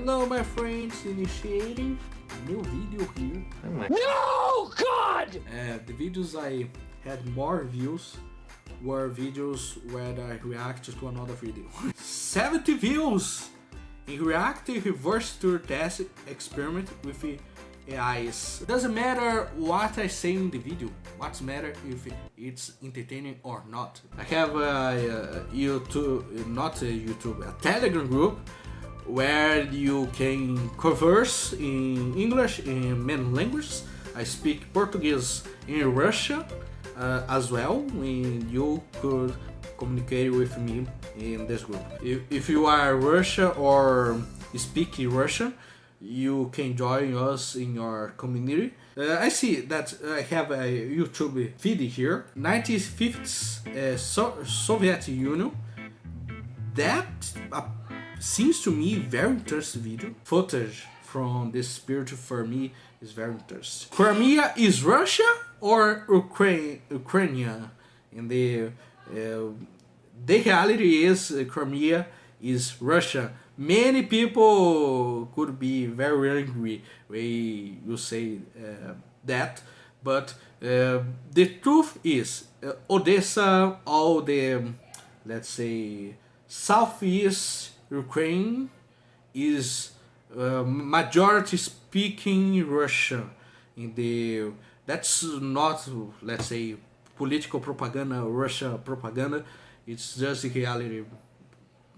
Hello my friends, initiating a new video here. No, God! The videos I had more views were videos where I reacted to another video. 70 views in reactive reverse tour test experiment with AIs. It doesn't matter what I say in the video, what's matter if it's entertaining or not. I have a a Telegram group where you can converse in English in many languages. I speak Portuguese in Russia as well, and you could communicate with me in this group. If you are Russia or speak Russian, you can join us in your community. I see that I have a YouTube video here, 1950s Soviet Union. That seems to me very interesting video. Footage from this period for me is very interesting. Crimea is Russia or Ukraine? In the reality is Crimea is Russia. Many people could be very angry when you say that, but the truth is Odessa, all the, let's say, southeast Ukraine is majority speaking Russian. That's not, let's say, political propaganda, Russia propaganda. It's just the reality.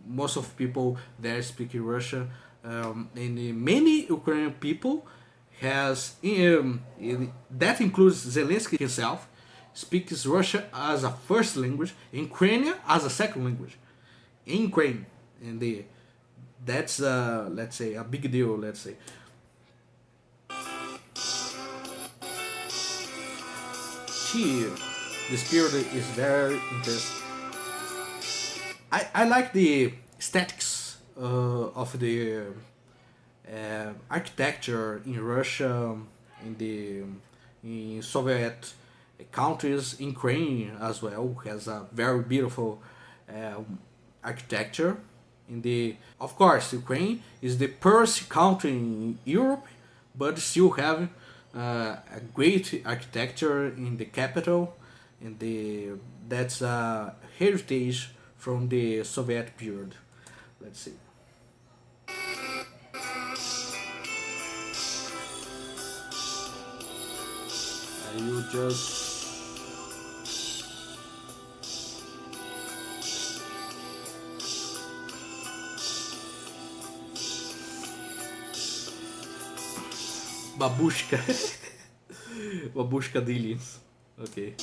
Most of people there speak Russian, and many Ukrainian people has that includes Zelensky himself speaks Russian as a first language, Ukrainian as a second language in Ukraine, and that's let's say a big deal. Let's say. This period is very interesting. I like the aesthetics of the architecture in Russia, in Soviet countries, in Ukraine as well has a very beautiful architecture. Of course, Ukraine is the poorest country in Europe, but still have a great architecture in the capital, and that's a heritage from the Soviet period. Let's see. You just babushka. Babushka aliens. Okay.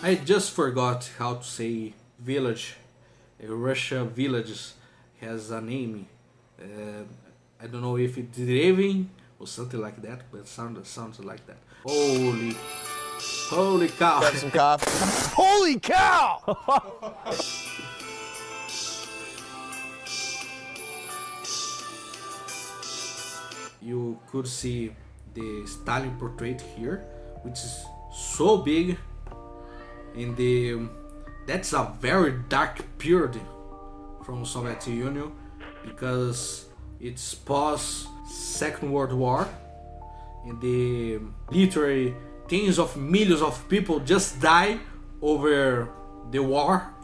I just forgot how to say village. Russia villages has a name. I don't know if it's Drevin or something like that, but it sounds like that. Holy cow! Got some coffee. Holy cow! You could see the Stalin portrait here, which is so big. That's a very dark period from Soviet Union because it's post Second World War, and literally tens of millions of people just die over the war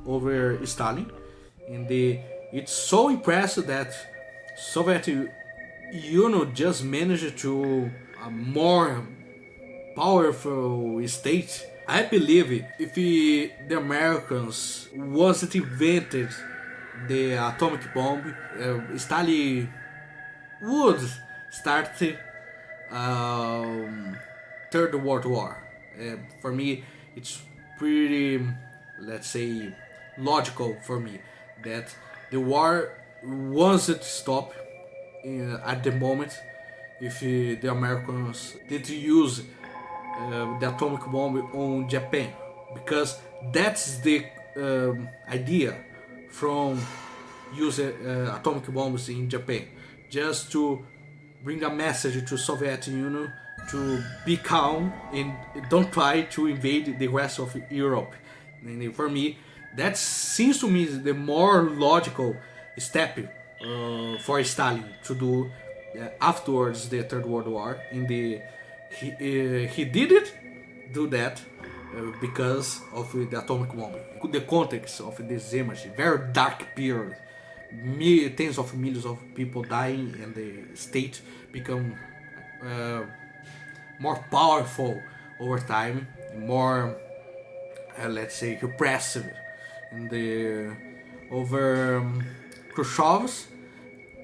over Stalin, and it's so impressive that Soviet Union just managed to a more powerful state. I believe it. If the Americans wasn't invented the atomic bomb, Stalin would start Third World War. For me, it's pretty, let's say, logical for me that the war wasn't stop at the moment if the Americans did use the atomic bomb on Japan, because that's the idea from using atomic bombs in Japan, just to bring a message to Soviet Union to be calm and don't try to invade the rest of Europe. And for me, that seems to me the more logical step for Stalin to do afterwards the Third World War. He did it, do that because of the atomic bomb. The context of this image, very dark period, tens of millions of people dying, and the state become more powerful over time, more let's say repressive in the over Khrushchev's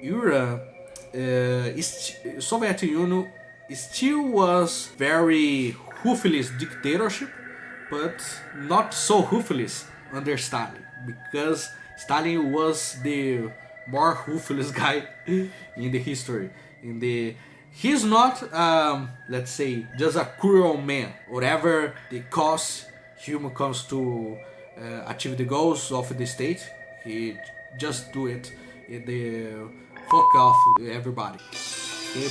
era. Soviet Union still was very ruthless dictatorship, but not so ruthless under Stalin, because Stalin was the more ruthless guy in the history. He's not let's say just a cruel man. Whatever the cost human comes to achieve the goals of the state, he just do it in the fuck off everybody. Okay?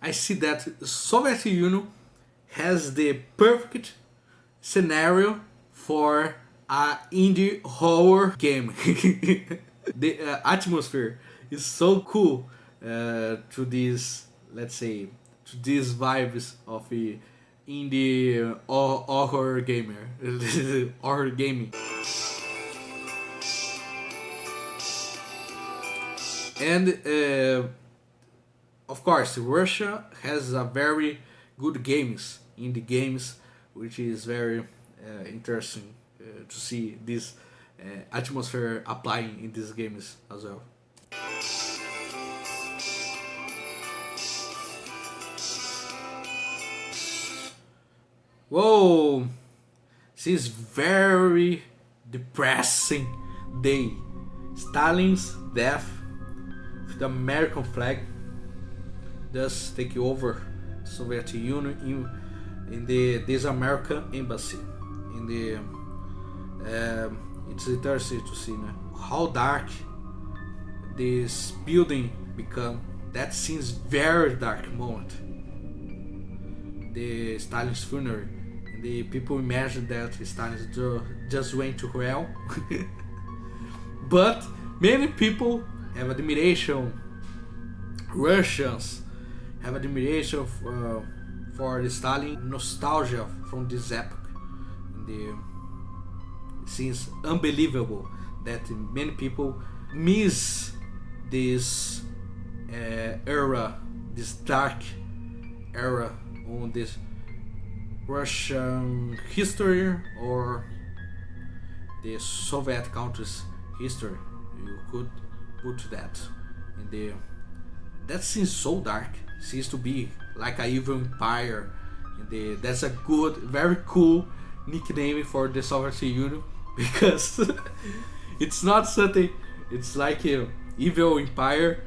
I see that Soviet Union has the perfect scenario for a indie horror game. The atmosphere is so cool to these, let's say, to these vibes of a indie horror gamer, horror gaming. And of course, Russia has a very good games in the games, which is very interesting to see this atmosphere applying in these games as well. Whoa! This very depressing day. Stalin's death, with the American flag thus take over Soviet Union in this American embassy. In the it's interesting to see how dark this building become. That seems very dark moment. The Stalin's funeral, and the people imagine that Stalin just went to hell. But many people have admiration. Russians have admiration for the Stalin, nostalgia from this epoch. It seems unbelievable that many people miss this era, this dark era on this Russian history or the Soviet country's history. You could put that in the. That seems so dark. Seems to be like a evil empire. And that's a good, very cool nickname for the Soviet Union, because it's not something. It's like a evil empire.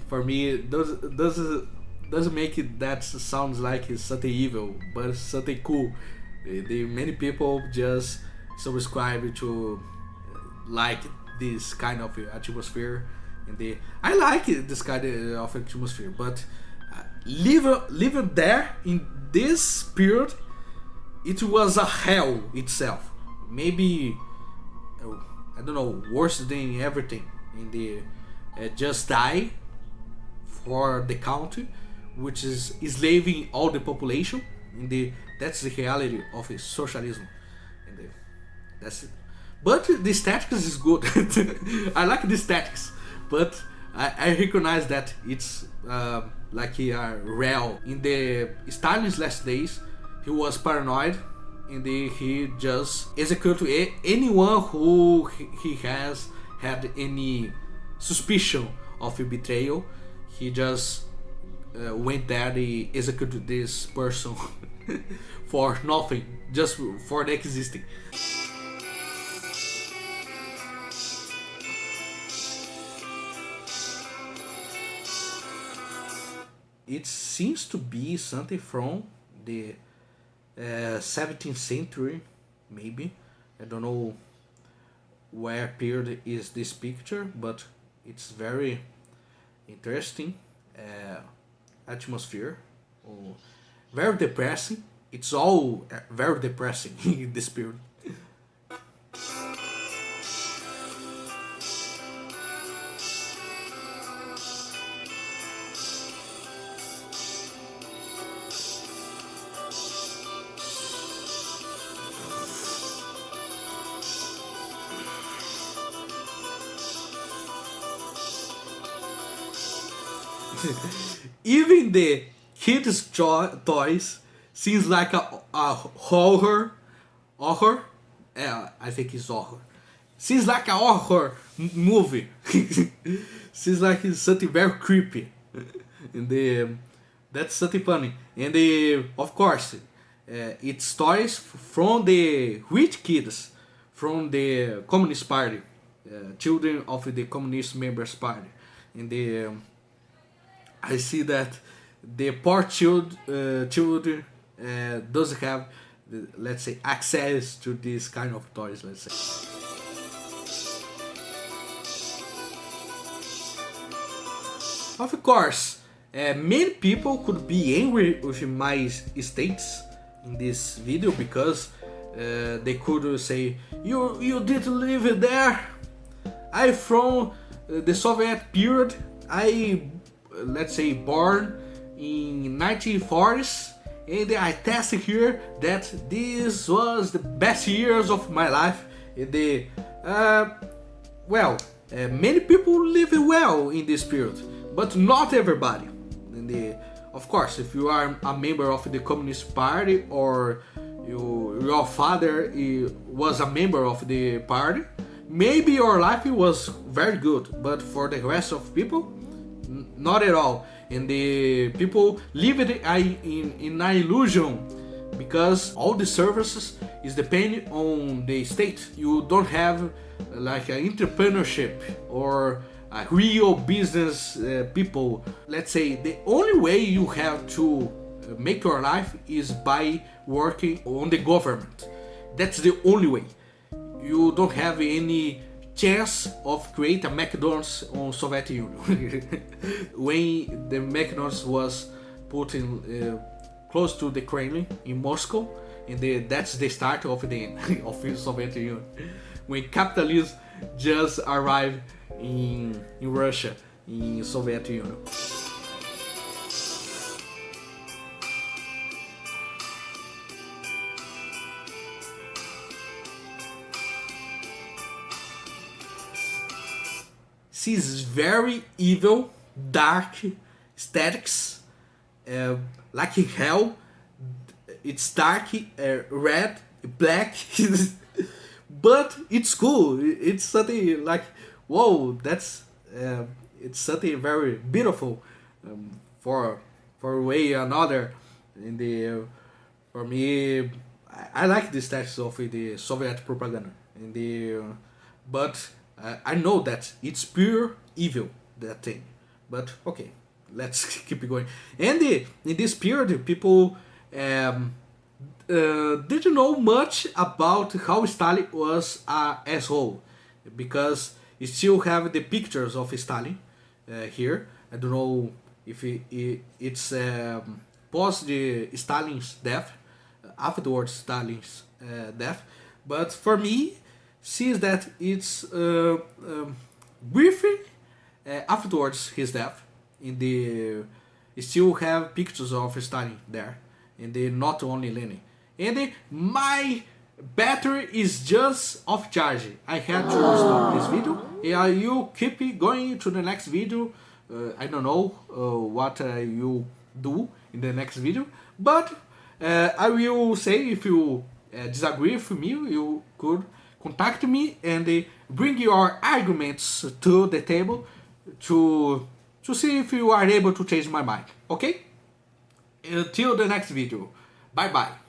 For me, doesn't make it that sounds like it's something evil, but it's something cool. Many people just subscribe to like this kind of atmosphere. I like this kind of atmosphere, but living there in this period, it was a hell itself. Maybe I don't know, worse than everything. In the just die for the country, which is enslaving all the population. That's the reality of socialism. That's it. But the statics is good. I like the statics. But I recognize that it's like real. In the Stalin's last days, he was paranoid, and he just executed anyone who he has had any suspicion of a betrayal. He just when daddy executed this person for nothing, just for the existing. It seems to be something from the 17th century, maybe. I don't know where period is this picture, but it's very interesting atmosphere. Oh, very depressing. It's all very depressing in this period. Even the kids' toys seems like a horror. I think it's horror. Seems like a horror movie. Seems like it's something very creepy. And that's something funny. And of course, it's toys from the rich kids from the Communist Party, children of the Communist Members Party. And I see that the poor children doesn't have, let's say, access to this kind of toys, let's say. Of course, many people could be angry with my states in this video because they could say, you didn't live there. I from the Soviet period. I, let's say, born in 1940s, and I tested here that this was the best years of my life. And many people live well in this period, but not everybody. And of course, if you are a member of the Communist Party or your father was a member of the party, maybe your life was very good, but for the rest of people, not at all. And the people live in an illusion because all the services is depending on the state. You don't have like an entrepreneurship or a real business people. Let's say the only way you have to make your life is by working on the government. That's the only way. You don't have any chance of create a McDonald's on Soviet Union. When the McDonald's was put in close to the Kremlin in Moscow, and that's the start of the end of the Soviet Union. When capitalism just arrived in Russia, in Soviet Union. Sees very evil, dark aesthetics, like in hell. It's dark, red, black, but it's cool. It's something like, whoa, that's it's something very beautiful for a way or another. In the for me, I like the aesthetics of the Soviet propaganda. In the but I know that it's pure evil, that thing. But okay, let's keep going. And in this period, people didn't know much about how Stalin was an asshole, because you still have the pictures of Stalin here. I don't know if it's post the Stalin's death, afterwards Stalin's death, but for me, sees that it's briefly afterwards his death. In the still have pictures of Stalin there, and not only Lenin. And my battery is just off charge. I had to stop this video. You keep going to the next video. I don't know what you do in the next video, but I will say, if you disagree with me, you could contact me and bring your arguments to the table to to see if you are able to change my mind. Okay? Until the next video. Bye bye.